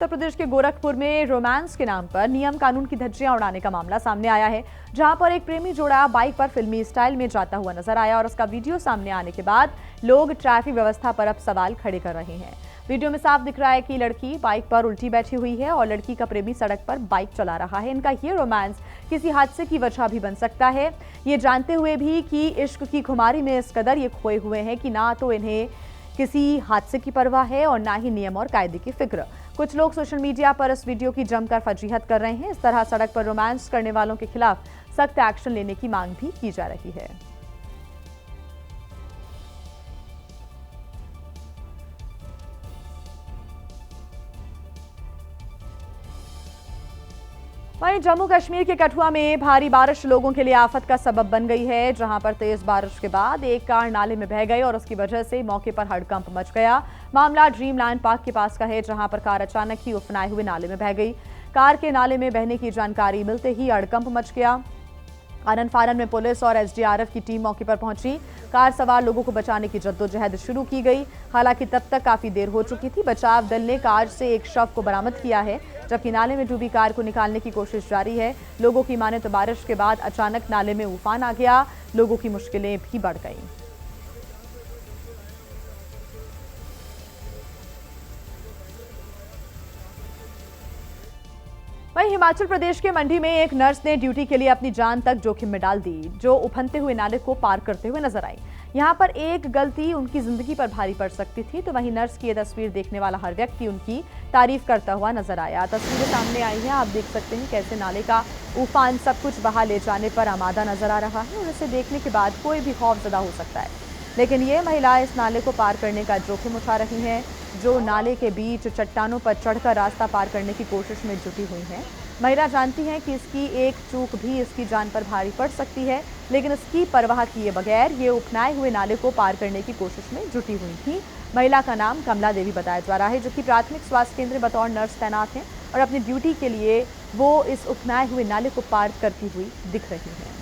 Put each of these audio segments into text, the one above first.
उत्तर प्रदेश के गोरखपुर में रोमांस के नाम पर नियम कानून की धज्जियां उड़ाने का मामला सामने आया है, जहां पर एक प्रेमी जोड़ा बाइक पर फिल्मी स्टाइल में जाता हुआ नजर आया और उसका वीडियो सामने आने के बाद लोग ट्रैफिक व्यवस्था पर अब सवाल खड़े कर रहे हैं। वीडियो में साफ दिख रहा है कि लड़की बाइक पर उल्टी बैठी हुई है और लड़की का प्रेमी सड़क पर बाइक चला रहा है। इनका ये रोमांस किसी हादसे की वजह भी बन सकता है, ये जानते हुए भी कि इश्क की खुमारी में इस कदर ये खोए हुए हैं कि ना तो इन्हें किसी हादसे की परवाह है और ना ही नियम और कायदे की फिक्र। कुछ लोग सोशल मीडिया पर इस वीडियो की जमकर फजीहत कर रहे हैं। इस तरह सड़क पर रोमांस करने वालों के खिलाफ सख्त एक्शन लेने की मांग भी की जा रही है। वहीं जम्मू कश्मीर के कठुआ में भारी बारिश लोगों के लिए आफत का सबब बन गई है, जहां पर तेज बारिश के बाद एक कार नाले में बह गई और उसकी वजह से मौके पर हड़कंप मच गया। मामला ड्रीमलैंड पार्क के पास का है, जहां पर कार अचानक ही उफनाए हुए नाले में बह गई। कार के नाले में बहने की जानकारी मिलते ही हड़कंप मच गया। आनन फानन में पुलिस और एसडीआरएफ की टीम मौके पर पहुंची। कार सवार लोगों को बचाने की जद्दोजहद शुरू की गई। हालांकि तब तक काफी देर हो चुकी थी। बचाव दल ने कार से एक शव को बरामद किया है, जबकि नाले में डूबी कार को निकालने की कोशिश जारी है। लोगों की माने तो बारिश के बाद अचानक नाले में उफान आ गया, लोगों की मुश्किलें भी बढ़ गईं। वहीं हिमाचल प्रदेश के मंडी में एक नर्स ने ड्यूटी के लिए अपनी जान तक जोखिम में डाल दी, जो उफनते हुए नाले को पार करते हुए नजर आई। यहां पर एक गलती उनकी जिंदगी पर भारी पड़ सकती थी। तो वहीं नर्स की ये तस्वीर देखने वाला हर व्यक्ति उनकी तारीफ करता हुआ नजर आया। तस्वीरें सामने आई हैं, आप देख सकते हैं कैसे नाले का उफान सब कुछ बहा ले जाने पर आमादा नजर आ रहा है और इसे देखने के बाद कोई भी खौफजदा हो सकता है। लेकिन ये महिलाएं इस नाले को पार करने का जोखिम उठा रही हैं, जो नाले के बीच चट्टानों पर चढ़कर रास्ता पार करने की कोशिश में जुटी हुई हैं। महिला जानती हैं कि इसकी एक चूक भी इसकी जान पर भारी पड़ सकती है, लेकिन इसकी परवाह किए बगैर ये उफनाए हुए नाले को पार करने की कोशिश में जुटी हुई थी। महिला का नाम कमला देवी बताया जा रहा है, जो कि प्राथमिक स्वास्थ्य केंद्र में बतौर नर्स तैनात हैं और अपनी ड्यूटी के लिए वो इस उफनाए हुए नाले को पार करती हुई दिख रही हैं।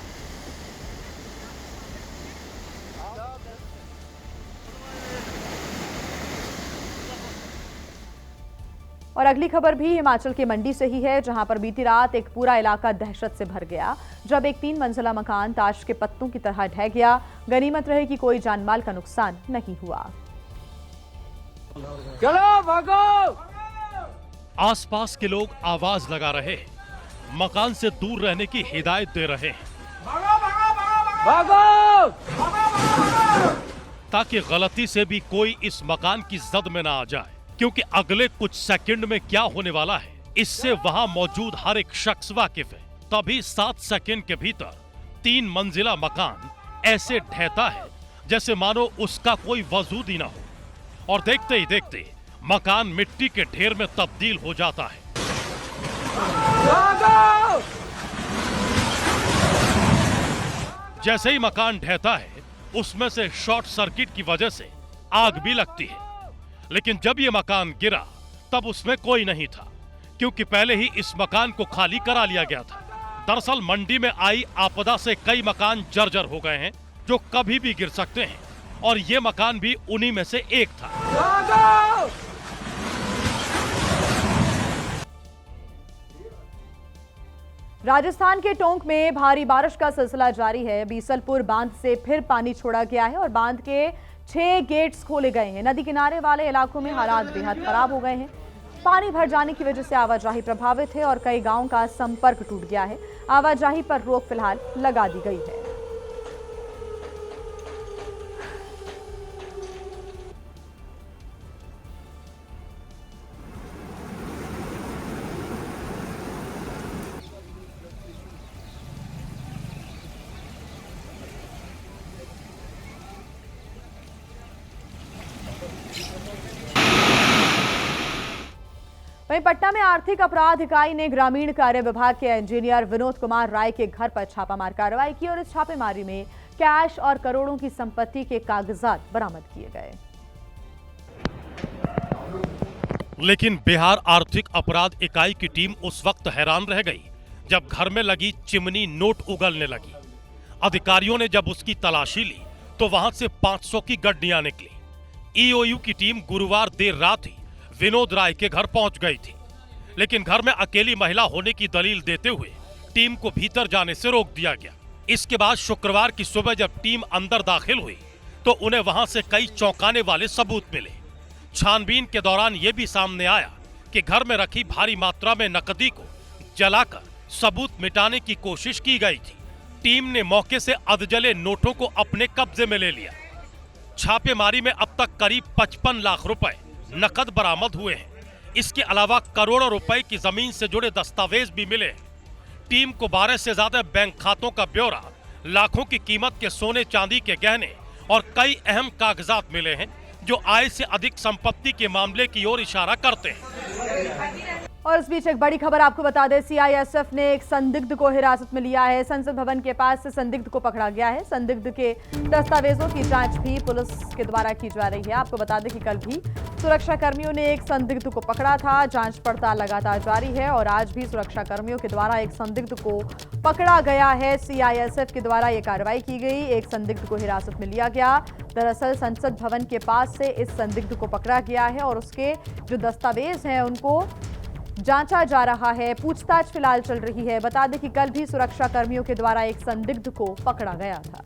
और अगली खबर भी हिमाचल के मंडी से ही है, जहां पर बीती रात एक पूरा इलाका दहशत से भर गया, जब एक 3 मंजिला मकान ताश के पत्तों की तरह ढह गया। गनीमत रहे कि कोई जानमाल का नुकसान नहीं हुआ। चलो भागो! आसपास के लोग आवाज लगा रहे हैं, मकान से दूर रहने की हिदायत दे रहे हैं, भागो! ताकि गलती से भी कोई इस मकान की जद में ना आ जाए, क्योंकि अगले कुछ सेकंड में क्या होने वाला है इससे वहां मौजूद हर एक शख्स वाकिफ है। तभी 7 सेकंड के भीतर 3 मंजिला मकान ऐसे ढहता है जैसे मानो उसका कोई वजूद ही ना हो, और देखते ही देखते मकान मिट्टी के ढेर में तब्दील हो जाता है। भागो! जैसे ही मकान ढहता है, उसमें से शॉर्ट सर्किट की वजह से आग भी लगती है। लेकिन जब ये मकान गिरा तब उसमें कोई नहीं था, क्योंकि पहले ही इस मकान को खाली करा लिया गया था। दरअसल मंडी में आई आपदा से कई मकान जर्जर हो गए हैं, जो कभी भी गिर सकते हैं, और ये मकान भी उन्हीं में से एक था। भागो! राजस्थान के टोंक में भारी बारिश का सिलसिला जारी है। बीसलपुर बांध से फिर पानी छोड़ा गया है और बांध के 6 गेट्स खोले गए हैं। नदी किनारे वाले इलाकों में हालात बेहद खराब हो गए हैं। पानी भर जाने की वजह से आवाजाही प्रभावित है और कई गांवों का संपर्क टूट गया है। आवाजाही पर रोक फिलहाल लगा दी गई है। वहीं पटना में आर्थिक अपराध इकाई ने ग्रामीण कार्य विभाग के इंजीनियर विनोद कुमार राय के घर पर छापामार कार्रवाई की और इस छापेमारी में कैश और करोड़ों की संपत्ति के कागजात बरामद किए गए। लेकिन बिहार आर्थिक अपराध इकाई की टीम उस वक्त हैरान रह गई जब घर में लगी चिमनी नोट उगलने लगी। अधिकारियों ने जब उसकी तलाशी ली तो वहां से 500 की गड्डियां निकली। ईओयू की टीम गुरुवार देर रात ही विनोद राय के घर पहुंच गई थी। लेकिन घर में अकेली महिला होने की दलील देते हुए टीम को भीतर जाने से रोक दिया गया। इसके बाद शुक्रवार की सुबह जब टीम अंदर दाखिल हुई तो उन्हें वहां से कई चौंकाने वाले सबूत मिले। छानबीन के दौरान यह भी सामने आया कि घर में रखी भारी मात्रा में नकदी को जलाकर सबूत मिटाने की कोशिश की गई थी। टीम ने मौके से अधजले नोटों को अपने कब्जे में ले लिया। छापेमारी में अब तक करीब 55 लाख रुपए नकद बरामद हुए हैं। इसके अलावा करोड़ों रुपए की जमीन से जुड़े दस्तावेज भी मिले हैं। टीम को 12 से ज्यादा बैंक खातों का ब्यौरा, लाखों की कीमत के सोने चांदी के गहने और कई अहम कागजात मिले हैं जो आय से अधिक संपत्ति के मामले की ओर इशारा करते हैं। और इस बीच एक बड़ी खबर आपको बता दें, सीआईएसएफ ने एक संदिग्ध को हिरासत में लिया है। संसद भवन के पास से संदिग्ध को पकड़ा गया है। संदिग्ध के दस्तावेजों की जांच भी पुलिस के द्वारा की जा रही है। आपको बता दें कि कल भी सुरक्षा कर्मियों ने एक संदिग्ध को पकड़ा था। जांच पड़ताल लगातार जारी है और आज भी सुरक्षा कर्मियों के द्वारा एक संदिग्ध को पकड़ा गया है। सीआईएसएफ के द्वारा यह कार्रवाई की गई, एक संदिग्ध को हिरासत में लिया गया। दरअसल संसद भवन के पास से इस संदिग्ध को पकड़ा गया है और उसके जो दस्तावेज हैं उनको जांचा जा रहा है। पूछताछ फिलहाल चल रही है। बता दें कि कल भी सुरक्षा कर्मियों के द्वारा एक संदिग्ध को पकड़ा गया था।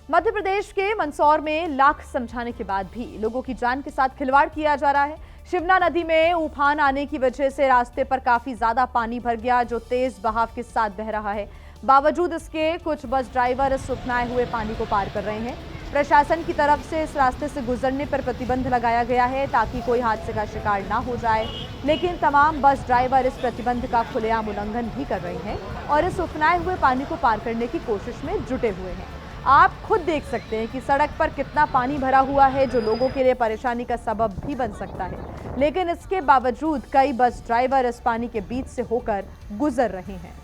मध्य प्रदेश के मंदसौर में लाख समझाने के बाद भी लोगों की जान के साथ खिलवाड़ किया जा रहा है। शिवना नदी में उफान आने की वजह से रास्ते पर काफी ज्यादा पानी भर गया, जो तेज बहाव के साथ बह रहा है। बावजूद इसके कुछ बस ड्राइवर इस उफनाए हुए पानी को पार कर रहे हैं। प्रशासन की तरफ से इस रास्ते से गुजरने पर प्रतिबंध लगाया गया है ताकि कोई हादसे का शिकार ना हो जाए, लेकिन तमाम बस ड्राइवर इस प्रतिबंध का खुलेआम उल्लंघन भी कर रहे हैं और इस उफनाए हुए पानी को पार करने की कोशिश में जुटे हुए हैं। आप खुद देख सकते हैं कि सड़क पर कितना पानी भरा हुआ है, जो लोगों के लिए परेशानी का सबब भी बन सकता है, लेकिन इसके बावजूद कई बस ड्राइवर इस पानी के बीच से होकर गुजर रहे हैं।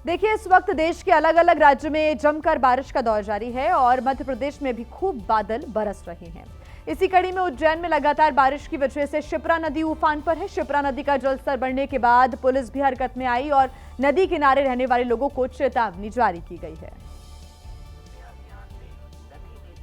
देखिए, इस वक्त देश के अलग अलग राज्यों में जमकर बारिश का दौर जारी है और मध्य प्रदेश में भी खूब बादल बरस रहे हैं। इसी कड़ी में उज्जैन में लगातार बारिश की वजह से शिप्रा नदी उफान पर है। शिप्रा नदी का जलस्तर बढ़ने के बाद पुलिस भी हरकत में आई और नदी किनारे रहने वाले लोगों को चेतावनी जारी की गई है।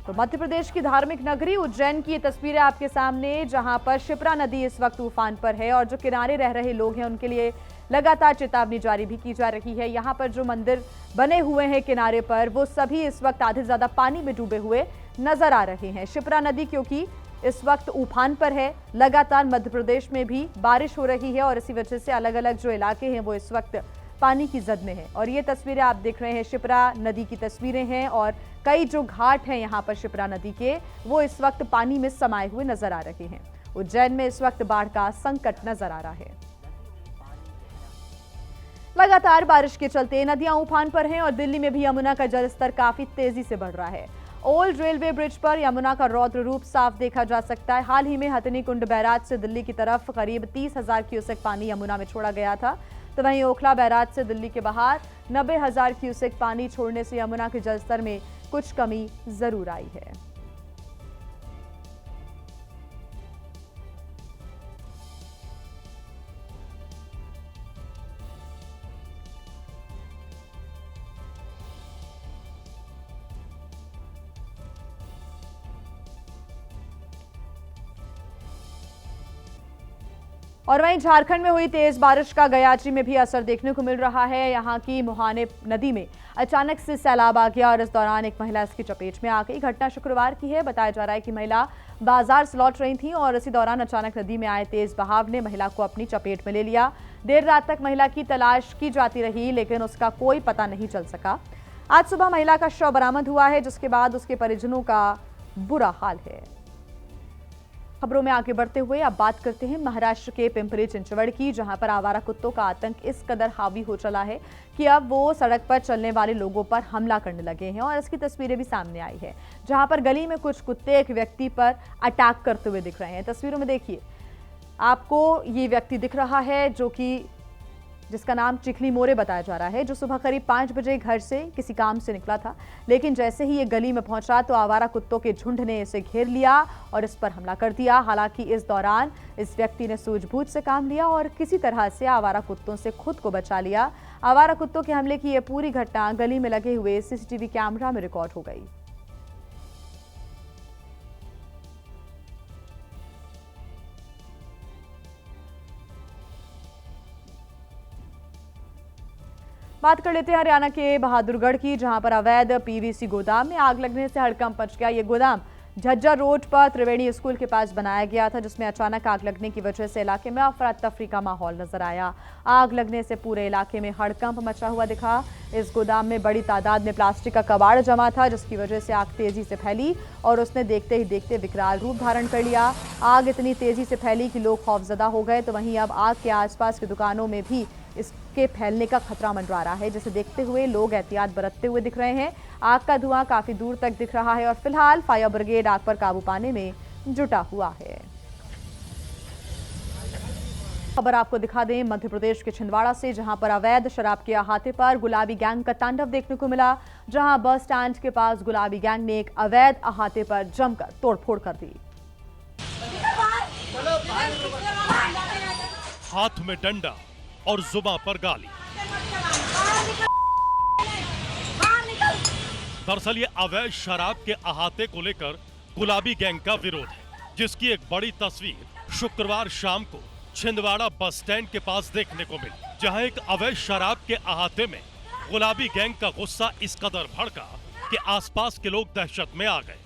तो मध्य प्रदेश की धार्मिक नगरी उज्जैन की ये तस्वीरें आपके सामने, जहां पर शिप्रा नदी इस वक्त उफान पर है और जो किनारे रह रहे लोग हैं उनके लिए लगातार चेतावनी जारी भी की जा रही है। यहाँ पर जो मंदिर बने हुए हैं किनारे पर, वो सभी इस वक्त आधे से ज्यादा पानी में डूबे हुए नजर आ रहे हैं। शिप्रा नदी क्योंकि इस वक्त उफान पर है, लगातार मध्य प्रदेश में भी बारिश हो रही है और इसी वजह से अलग अलग जो इलाके हैं वो इस वक्त पानी की जद में है। और ये तस्वीरें आप देख रहे हैं शिप्रा नदी की तस्वीरें हैं और कई जो घाट हैं यहाँ पर शिप्रा नदी के, वो इस वक्त पानी में समाये हुए नजर आ रहे हैं। उज्जैन में इस वक्त बाढ़ का संकट नजर आ रहा है। लगातार बारिश के चलते नदियां उफान पर हैं और दिल्ली में भी यमुना का जलस्तर काफी तेजी से बढ़ रहा है। ओल्ड रेलवे ब्रिज पर यमुना का रौद्र रूप साफ देखा जा सकता है। हाल ही में हथिनी कुंड बैराज से दिल्ली की तरफ करीब 30,000 क्यूसेक पानी यमुना में छोड़ा गया था, तो वहीं ओखला बैराज से दिल्ली के बाहर 90,000 क्यूसेक पानी छोड़ने से यमुना के जलस्तर में कुछ कमी जरूर आई है। और वहीं झारखंड में हुई तेज बारिश का गयाची में भी असर देखने को मिल रहा है। यहां की मुहाने नदी में अचानक से सैलाब आ गया और इस दौरान एक महिला इसकी चपेट में आ गई। घटना शुक्रवार की है। बताया जा रहा है कि महिला बाजार से लौट रही थी और इसी दौरान अचानक नदी में आए तेज बहाव ने महिला को अपनी चपेट में ले लिया। देर रात तक महिला की तलाश की जाती रही, लेकिन उसका कोई पता नहीं चल सका। आज सुबह महिला का शव बरामद हुआ है, जिसके बाद उसके परिजनों का बुरा हाल है। खबरों में आगे बढ़ते हुए अब बात करते हैं महाराष्ट्र के पिंपरी चिंचवड़ की, जहां पर आवारा कुत्तों का आतंक इस कदर हावी हो चला है कि अब वो सड़क पर चलने वाले लोगों पर हमला करने लगे हैं और इसकी तस्वीरें भी सामने आई है, जहां पर गली में कुछ कुत्ते एक व्यक्ति पर अटैक करते हुए दिख रहे हैं। तस्वीरों में देखिए, आपको ये व्यक्ति दिख रहा है जिसका नाम चिखली मोरे बताया जा रहा है, जो सुबह करीब 5 बजे घर से किसी काम से निकला था, लेकिन जैसे ही ये गली में पहुंचा तो आवारा कुत्तों के झुंड ने इसे घेर लिया और इस पर हमला कर दिया। हालांकि इस दौरान इस व्यक्ति ने सूझबूझ से काम लिया और किसी तरह से आवारा कुत्तों से खुद को बचा लिया। आवारा कुत्तों के हमले की यह पूरी घटना गली में लगे हुए सीसीटीवी कैमरा में रिकॉर्ड हो गई। बात कर लेते हैं हरियाणा के बहादुरगढ़ की, जहां पर अवैध पीवीसी गोदाम में आग लगने से हड़कंप मच गया। ये गोदाम झज्जर रोड पर त्रिवेणी स्कूल के पास बनाया गया था, जिसमें अचानक आग लगने की वजह से इलाके में अफरा तफरी का माहौल नजर आया। आग लगने से पूरे इलाके में हड़कंप मचा हुआ दिखा। इस गोदाम में बड़ी तादाद में प्लास्टिक का कबाड़ जमा था, जिसकी वजह से आग तेजी से फैली और उसने देखते ही देखते विकराल रूप धारण कर लिया। आग इतनी तेजी से फैली कि लोग खौफजदा हो गए, तो वहीं अब आग के आसपास की दुकानों में भी इसके फैलने का खतरा मंडरा रहा है, जिसे देखते हुए लोग एहतियात बरतते हुए दिख रहे हैं। आग का धुआं काफी दूर तक दिख रहा है और फिलहाल फायर ब्रिगेड आग पर काबू पाने में जुटा हुआ है। खबर आपको दिखा दें मध्य प्रदेश के छिंदवाड़ा से, जहां पर अवैध शराब के अहाते पर गुलाबी गैंग का तांडव देखने को मिला। जहां बस स्टैंड के पास गुलाबी गैंग ने एक अवैध अहाते पर जमकर तोड़फोड़ कर दी। हाथ में डंडा और जुबां पर गाली। दरअसल ये अवैध शराब के अहाते को लेकर गुलाबी गैंग का विरोध है, जिसकी एक बड़ी तस्वीर शुक्रवार शाम को छिंदवाड़ा बस स्टैंड के पास देखने को मिली, जहां एक अवैध शराब के अहाते में गुलाबी गैंग का गुस्सा इस कदर भड़का कि आसपास के लोग दहशत में आ गए।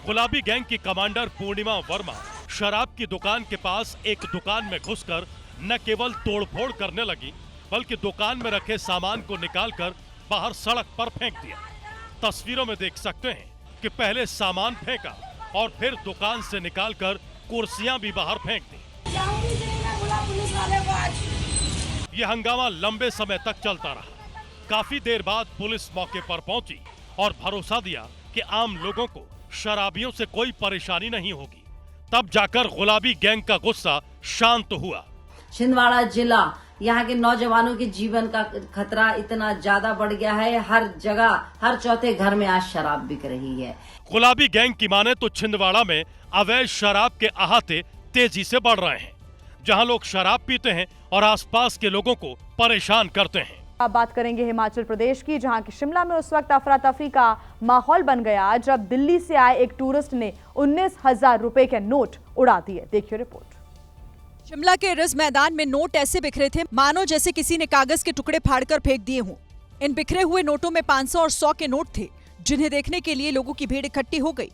गुलाबी गैंग की कमांडर पूर्णिमा वर्मा शराब की दुकान के पास एक दुकान में घुसकर न केवल तोड़फोड़ करने लगी, बल्कि दुकान में रखे सामान को निकालकर बाहर सड़क पर फेंक दिया। तस्वीरों में देख सकते हैं कि पहले सामान फेंका और फिर दुकान से निकालकर कुर्सियां भी बाहर फेंक दी। यह हंगामा लंबे समय तक चलता रहा। काफी देर बाद पुलिस मौके पर पहुंची और भरोसा दिया कि आम लोगों को शराबियों से कोई परेशानी नहीं होगी। तब जाकर गुलाबी गैंग का गुस्सा शांत हुआ। छिंदवाड़ा जिला, यहाँ के नौजवानों के जीवन का खतरा इतना ज्यादा बढ़ गया है। हर जगह, हर चौथे घर में आज शराब बिक रही है। गुलाबी गैंग की माने तो छिंदवाड़ा में अवैध शराब के अहाते तेजी से बढ़ रहे हैं, जहां लोग शराब पीते हैं और आसपास के लोगों को परेशान करते हैं। अब बात करेंगे हिमाचल प्रदेश की, जहां की शिमला में उस वक्त अफरा तफरी का माहौल बन गया जब दिल्ली से आए एक टूरिस्ट ने 19,000 रुपए के नोट उड़ा दिए। देखिए रिपोर्ट। शिमला के रिज मैदान में नोट ऐसे बिखरे थे मानो जैसे किसी ने कागज के टुकड़े फाड़कर फेंक दिए हों। इन बिखरे हुए नोटों में 500 और 100 के नोट थे, जिन्हें देखने के लिए लोगों की भीड़ इकट्ठी हो गई।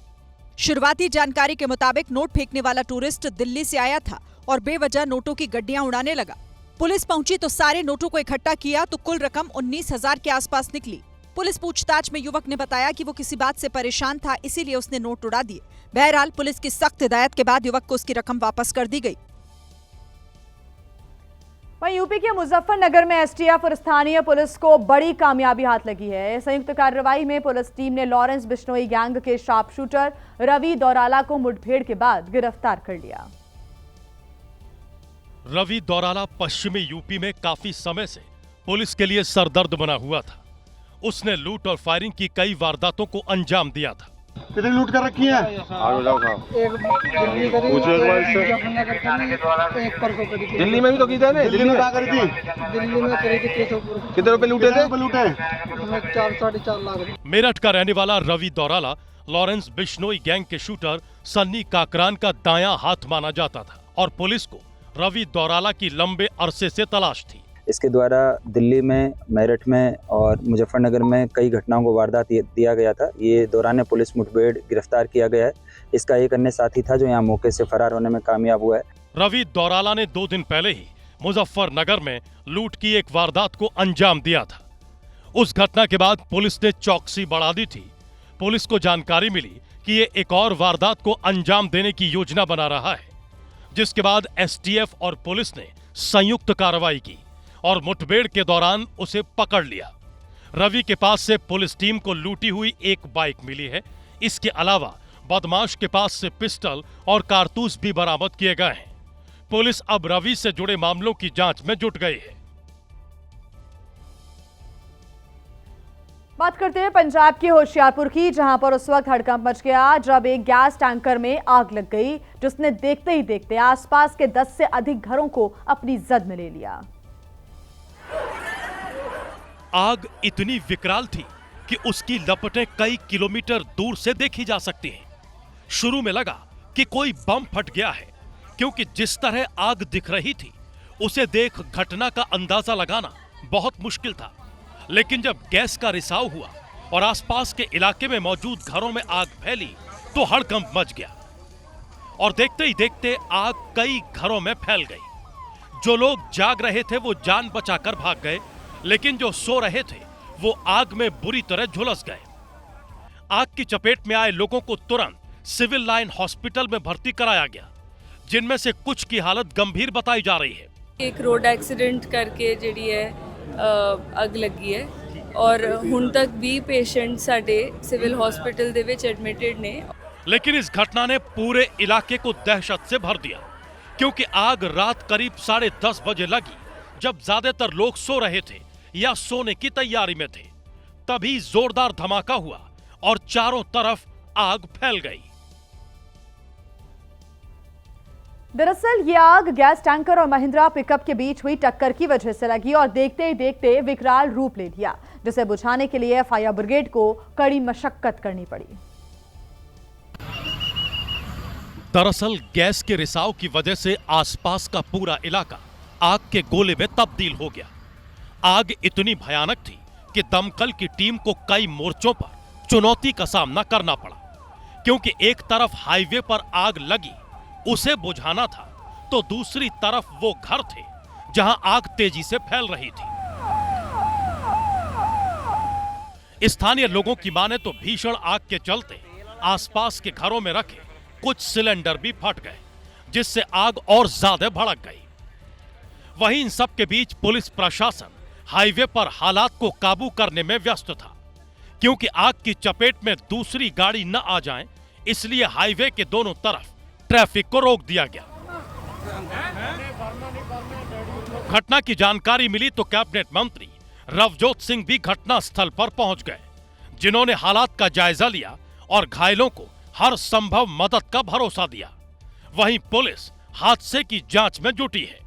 शुरुआती जानकारी के मुताबिक नोट फेंकने वाला टूरिस्ट दिल्ली से आया था और बेवजह नोटों की गड्डियां उड़ाने लगा। पुलिस पहुंची तो सारे नोटों को इकट्ठा किया तो कुल रकम 19,000 के आसपास निकली। पुलिस पूछताछ में युवक ने बताया कि वो किसी बात से परेशान था, इसीलिए उसने नोट उड़ा दिए। बहरहाल पुलिस की सख्त हिदायत के बाद युवक को उसकी रकम वापस कर दी गई। वहीं यूपी के मुजफ्फरनगर में एसटीएफ और स्थानीय पुलिस को बड़ी कामयाबी हाथ लगी है। संयुक्त कार्रवाई में पुलिस टीम ने लॉरेंस बिश्नोई गैंग के शार्प शूटर रवि दौराला को मुठभेड़ के बाद गिरफ्तार कर लिया। रवि दौराला पश्चिमी यूपी में काफी समय से पुलिस के लिए सरदर्द बना हुआ था। उसने लूट और फायरिंग की कई वारदातों को अंजाम दिया था। कितनी लूट कर रखी है? दिल्ली में भी तो की थी। दिल्ली में क्या करी थी? दिल्ली में करी थी 300। कितने रुपए लूटे थे? लूटे 4 साढ़े 4 लाख। मेरठ का रहने वाला रवि दौराला लॉरेंस बिश्नोई गैंग के शूटर सन्नी काकरान का दायां हाथ माना जाता था और पुलिस को रवि दौराला की लंबे अरसे से तलाश थी। इसके द्वारा दिल्ली में, मेरठ में और मुजफ्फरनगर में कई घटनाओं को वारदात दिया गया था। ये दौरान पुलिस मुठभेड़ गिरफ्तार किया गया है। इसका एक अन्य साथी था जो यहाँ मौके से फरार होने में कामयाब हुआ है। रवि दौराला ने 2 दिन पहले ही मुजफ्फरनगर में लूट की एक वारदात को अंजाम दिया था। उस घटना के बाद पुलिस ने चौकसी बढ़ा दी थी। पुलिस को जानकारी मिली कि ये एक और वारदात को अंजाम देने की योजना बना रहा है, जिसके बाद एसटीएफ और पुलिस ने संयुक्त कार्रवाई की और मुठभेड़ के दौरान उसे पकड़ लिया। रवि के पास से पुलिस टीम को लूटी हुई एक बाइक मिली है। इसके अलावा बदमाश के पास से पिस्टल और कारतूस भी बरामद किए गए हैं। पुलिस अब रवि से जुड़े मामलों की जांच में जुट गई है। बात करते हैं पंजाब के होशियारपुर की, जहां पर उस वक्त हड़कंप मच गया जब एक गैस टैंकर में आग लग गई, जिसने देखते ही देखते आसपास के 10 से अधिक घरों को अपनी जद में ले लिया। आग इतनी विकराल थी कि उसकी लपटें कई किलोमीटर दूर से देखी जा सकती हैं। शुरू में लगा कि कोई बम फट गया है, क्योंकि जिस तरह आग दिख रही थी उसे देख घटना का अंदाजा लगाना बहुत मुश्किल था। लेकिन जब गैस का रिसाव हुआ और आसपास के इलाके में मौजूद घरों में आग फैली तो हड़कंप मच गया और देखते ही देखते आग कई घरों में फैल गई। जो लोग जाग रहे थे वो जान बचाकर भाग गए, लेकिन जो सो रहे थे वो आग में बुरी तरह झुलस गए। आग की चपेट में आए लोगों को तुरंत सिविल लाइन हॉस्पिटल में भर्ती कराया गया, जिनमें से कुछ की हालत गंभीर बताई जा रही है। एक रोड एक्सीडेंट करके ਜਿਹੜੀ ਹੈ ਅੱਗ ਲੱਗੀ ਹੈ और ਹੁਣ तक भी पेशेंट साडे सिविल हॉस्पिटल ਦੇ ਵਿੱਚ एडमिटेड ने। लेकिन इस घटना ने पूरे इलाके को दहशत से भर दिया, क्योंकि आग रात करीब 10:30 बजे लगी, जब ज्यादातर लोग सो रहे थे या सोने की तैयारी में थे। तभी जोरदार धमाका हुआ और चारों तरफ आग फैल गई। दरअसल ये आग गैस टैंकर और महिंद्रा पिकअप के बीच हुई टक्कर की वजह से लगी और देखते ही देखते विकराल रूप ले लिया, जिसे बुझाने के लिए फायर ब्रिगेड को कड़ी मशक्कत करनी पड़ी। दरअसल गैस के रिसाव की वजह से आसपास का पूरा इलाका आग के गोले में तब्दील हो गया। आग इतनी भयानक थी कि दमकल की टीम को कई मोर्चों पर चुनौती का सामना करना पड़ा, क्योंकि एक तरफ हाईवे पर आग लगी, उसे बुझाना था, तो दूसरी तरफ वो घर थे जहां आग तेजी से फैल रही थी। स्थानीय लोगों की माने तो भीषण आग के चलते आसपास के घरों में रखे कुछ सिलेंडर भी फट गए, जिससे आग और ज्यादा भड़क गई। वहीं इन सब के बीच पुलिस प्रशासन हाईवे पर हालात को काबू करने में व्यस्त था, क्योंकि आग की चपेट में दूसरी गाड़ी न आ जाए, इसलिए हाईवे के दोनों तरफ ट्रैफिक को रोक दिया गया। घटना की जानकारी मिली तो कैबिनेट मंत्री रवजोत सिंह भी घटना स्थल पर पहुंच गए, जिन्होंने हालात का जायजा लिया और घायलों को हर संभव मदद का भरोसा दिया। वहीं पुलिस हादसे की जांच में जुटी है।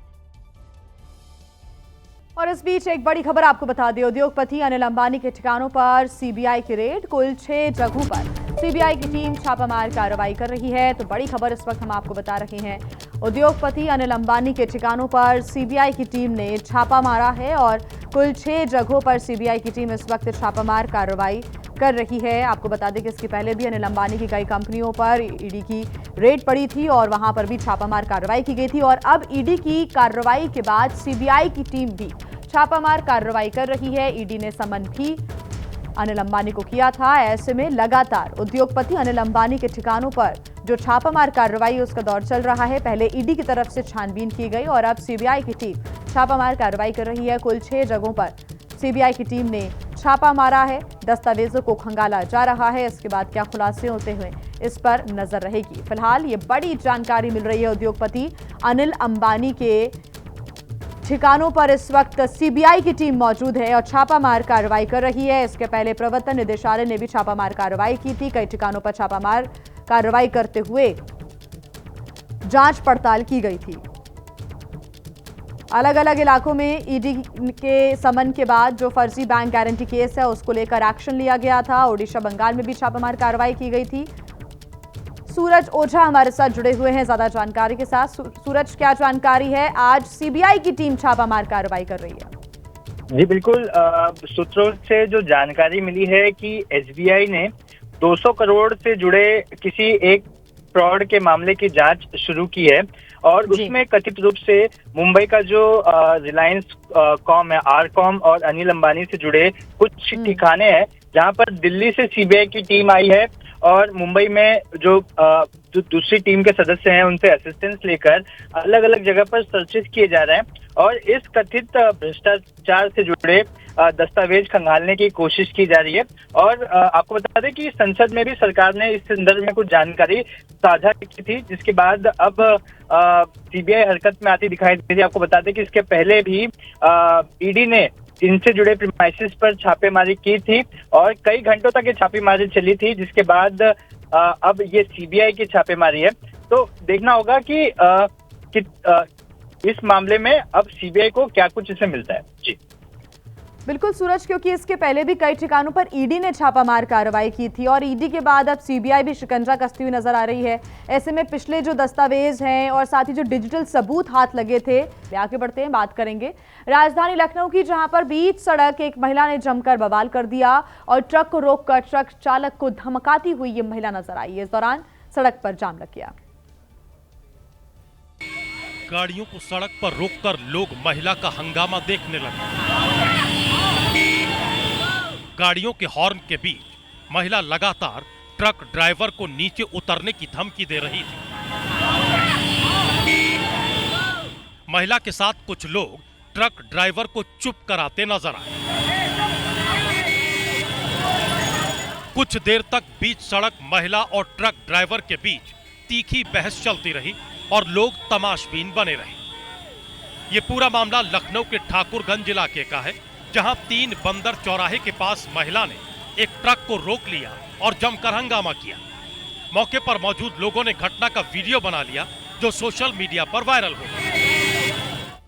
और इस बीच एक बड़ी खबर आपको बता दें, उद्योगपति अनिल अंबानी के ठिकानों पर सीबीआई की रेड। कुल 6 जगहों पर सीबीआई की टीम छापामार कार्रवाई कर रही है। तो बड़ी खबर इस वक्त हम आपको बता रहे हैं, उद्योगपति अनिल अंबानी के ठिकानों पर सीबीआई की टीम ने छापा मारा है और कुल 6 जगहों पर सीबीआई की टीम इस वक्त छापामार कार्रवाई कर रही है। आपको बता दें कि इसके पहले भी अनिल अंबानी की कई कंपनियों पर ईडी की रेड पड़ी थी और वहां पर भी छापामार कार्रवाई की गई थी, और अब ईडी की कार्रवाई के बाद सीबीआई की टीम भी छापामार कार्रवाई कर रही है। ईडी ने समन भी अनिल अंबानी को किया था। ऐसे में लगातार उद्योगपति अनिल अंबानी के ठिकानों पर जो छापामार कार्रवाई उसका दौर चल रहा है। पहले ईडी की तरफ से छानबीन की गई और अब सीबीआई की टीम छापामार कार्रवाई कर रही है। कुल 6 जगहों पर सीबीआई की टीम ने छापा मारा है। दस्तावेजों को खंगाला जा रहा है। इसके बाद क्या खुलासे होते हुए इस पर नजर रहेगी। फिलहाल ये बड़ी जानकारी मिल रही है, उद्योगपति अनिल अंबानी के ठिकानों पर इस वक्त सीबीआई की टीम मौजूद है और छापामार कार्रवाई कर रही है। इसके पहले प्रवर्तन निदेशालय ने भी छापामार कार्रवाई की थी। कई ठिकानों पर छापामार कार्रवाई करते हुए जांच पड़ताल की गई थी। अलग अलग इलाकों में ईडी के समन के बाद जो फर्जी बैंक गारंटी केस है उसको लेकर एक्शन लिया गया था। ओडिशा, बंगाल में भी छापामार कार्रवाई की गई थी। सूरज ओझा हमारे साथ जुड़े हुए हैं ज्यादा जानकारी के साथ। सूरज, क्या जानकारी है? आज सीबीआई की टीम छापामार कार्रवाई कर रही है। जी बिल्कुल, सूत्रों से जो जानकारी मिली है कि एसबीआई ने 200 करोड़ से जुड़े किसी एक फ्रॉड के मामले की जांच शुरू की है और उसमें कथित रूप से मुंबई का जो रिलायंस कॉम है, आरकॉम और अनिल अंबानी से जुड़े कुछ ठिकाने हैं, जहां पर दिल्ली से सीबीआई की टीम आई है और मुंबई में जो दूसरी टीम के सदस्य हैं उनसे असिस्टेंस लेकर अलग अलग जगह पर सर्चेस किए जा रहे हैं और इस कथित भ्रष्टाचार से जुड़े दस्तावेज खंगालने की कोशिश की जा रही है। और आपको बता दें कि संसद में भी सरकार ने इस संदर्भ में कुछ जानकारी साझा की थी, जिसके बाद अब सीबीआई हरकत में आती दिखाई दे रही है। आपको बता दें कि इसके पहले भी ईडी ने इनसे जुड़े प्रीमाइसेस पर छापेमारी की थी और कई घंटों तक ये छापेमारी चली थी, जिसके बाद अब ये सीबीआई की छापेमारी है। तो देखना होगा कि इस मामले में अब सीबीआई को क्या कुछ इससे मिलता है। जी बिल्कुल सूरज, क्योंकि इसके पहले भी कई ठिकानों पर ईडी ने छापामार कार्रवाई की थी और ईडी के बाद अब सीबीआई भी शिकंजा कसती हुई नजर आ रही है। ऐसे में पिछले जो दस्तावेज हैं और साथ ही जो डिजिटल सबूत हाथ लगे थे, आगे बढ़ते हैं, बात करेंगे राजधानी लखनऊ की, जहां पर बीच सड़क एक महिला ने जमकर बवाल कर दिया और ट्रक को रोककर ट्रक चालक को धमकाती हुई ये महिला नजर आई। इस दौरान सड़क पर जाम लग गया। गाड़ियों को सड़क पर रोककर लोग महिला का हंगामा देखने लगे। गाड़ियों के हॉर्न के बीच महिला लगातार ट्रक ड्राइवर को नीचे उतरने की धमकी दे रही थी। महिला के साथ कुछ लोग ट्रक ड्राइवर को चुप कराते नजर आए। कुछ देर तक बीच सड़क महिला और ट्रक ड्राइवर के बीच तीखी बहस चलती रही और लोग तमाशबीन बने रहे। ये पूरा मामला लखनऊ के ठाकुरगंज इलाके का है, जहां 3 बंदर चौराहे के पास महिला ने एक ट्रक को रोक लिया और जमकर हंगामा किया। मौके पर मौजूद लोगों ने घटना का वीडियो बना लिया, जो सोशल मीडिया पर वायरल हो गया।